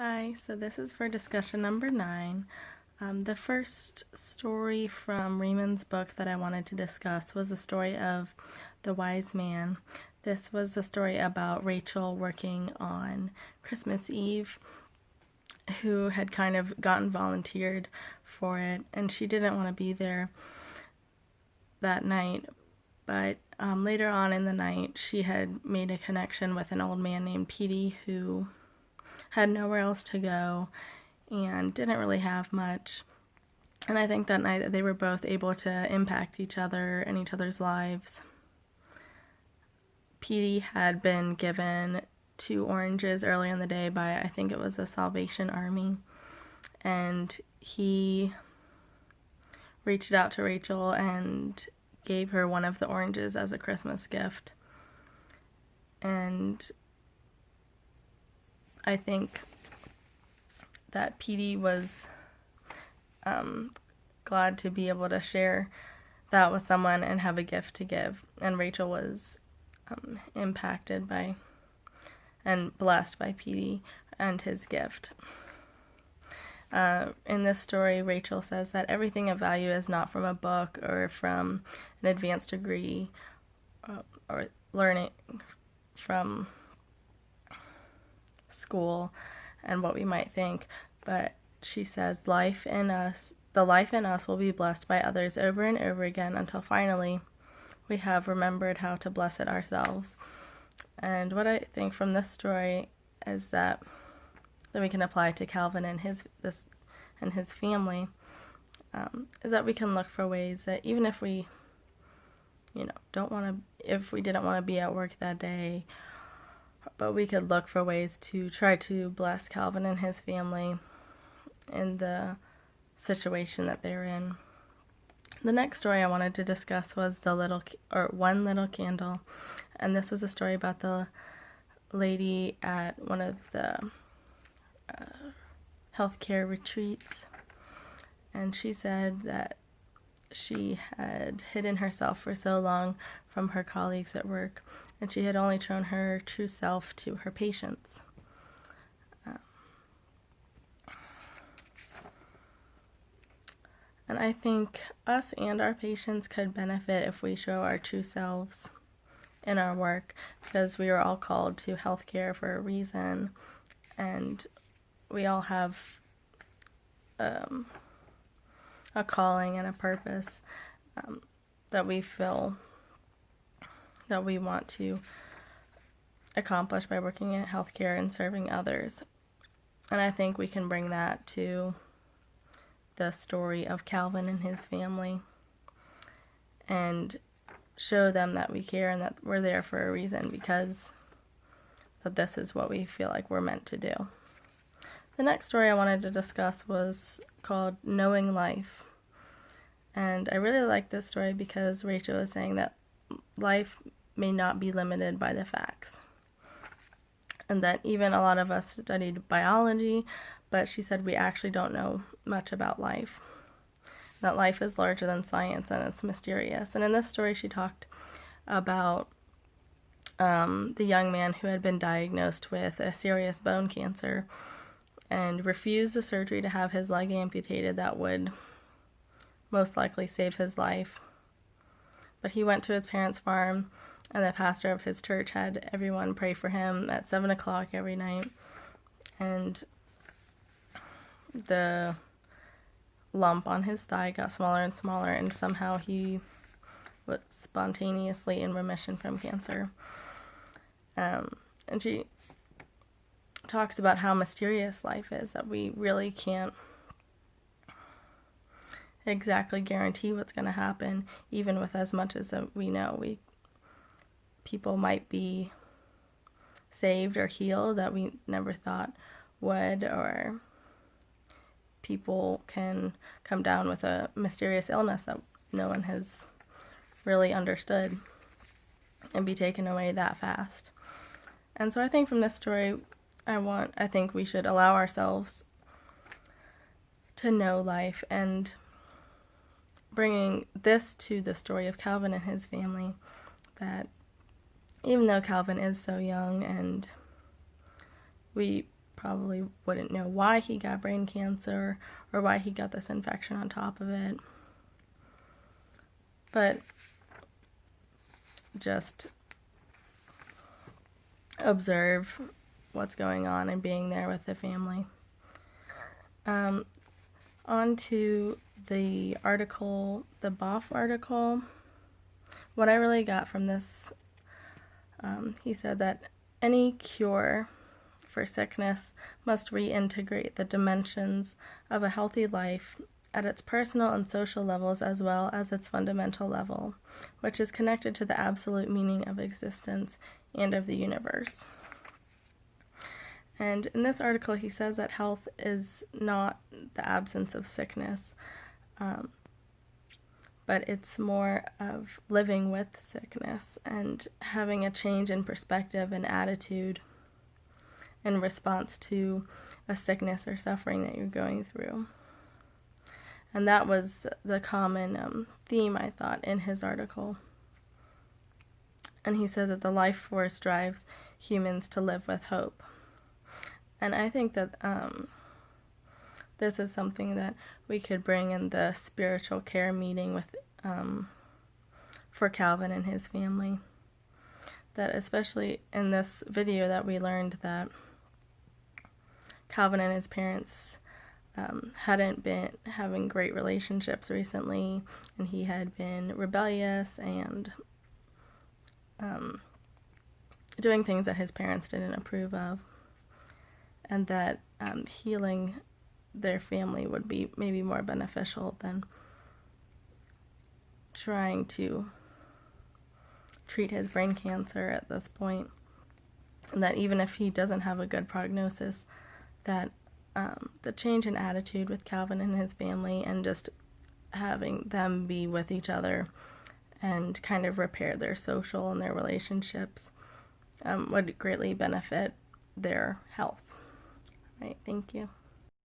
Hi, so this is for discussion number 9. The first story from Riemann's book that I wanted to discuss was the story of the wise man. This was the story about Rachel working on Christmas Eve, who had kind of gotten volunteered for it, and she didn't want to be there that night. But later on in the night, she had made a connection with an old man named Petey who had nowhere else to go and didn't really have much. And I think that night that they were both able to impact each other and each other's lives. Petey had been given 2 oranges earlier in the day by, I think it was the Salvation Army, and he reached out to Rachel and gave her one of the oranges as a Christmas gift. And I think that Petey was glad to be able to share that with someone and have a gift to give. And Rachel was impacted by and blessed by Petey and his gift. In this story, Rachel says that everything of value is not from a book or from an advanced degree or learning from school and what we might think, but she says the life in us will be blessed by others over and over again until finally we have remembered how to bless it ourselves. And what I think from this story is that we can apply to Calvin and his family, is that we can look for ways that even if we if we didn't want to be at work that day, but we could look for ways to try to bless Calvin and his family in the situation that they're in. The next story I wanted to discuss was One Little Candle, and this was a story about the lady at one of the healthcare retreats, and she said that she had hidden herself for so long from her colleagues at work, and she had only shown her true self to her patients. And I think us and our patients could benefit if we show our true selves in our work, because we are all called to healthcare for a reason, and we all have a calling and a purpose that we feel that we want to accomplish by working in healthcare and serving others. And I think we can bring that to the story of Calvin and his family and show them that we care and that we're there for a reason, because that this is what we feel like we're meant to do. The next story I wanted to discuss was called Knowing Life. And I really like this story because Rachel is saying that life may not be limited by the facts. And that even a lot of us studied biology, but she said we actually don't know much about life. That life is larger than science and it's mysterious. And in this story she talked about the young man who had been diagnosed with a serious bone cancer and refused the surgery to have his leg amputated that would most likely save his life. But he went to his parents' farm, and the pastor of his church had everyone pray for him at 7 o'clock every night. And the lump on his thigh got smaller and smaller, and somehow he was spontaneously in remission from cancer. And she talks about how mysterious life is, that we really can't exactly guarantee what's going to happen, even with as much as we know. People might be saved or healed that we never thought would, or people can come down with a mysterious illness that no one has really understood and be taken away that fast. And so I think from this story, I think we should allow ourselves to know life, and bringing this to the story of Calvin and his family, that even though Calvin is so young and we probably wouldn't know why he got brain cancer or why he got this infection on top of it. But just observe what's going on and being there with the family. On to the article, the Boff article. What I really got from this, he said that any cure for sickness must reintegrate the dimensions of a healthy life at its personal and social levels as well as its fundamental level, which is connected to the absolute meaning of existence and of the universe. And in this article, he says that health is not the absence of sickness, but it's more of living with sickness and having a change in perspective and attitude in response to a sickness or suffering that you're going through. And that was the common theme, I thought, in his article. And he says that the life force drives humans to live with hope. And I think that this is something that we could bring in the spiritual care meeting with for Calvin and his family. That especially in this video that we learned that Calvin and his parents hadn't been having great relationships recently, and he had been rebellious and doing things that his parents didn't approve of. And that healing their family would be maybe more beneficial than trying to treat his brain cancer at this point. And that even if he doesn't have a good prognosis, that the change in attitude with Calvin and his family and just having them be with each other and kind of repair their social and their relationships would greatly benefit their health. Right, thank you.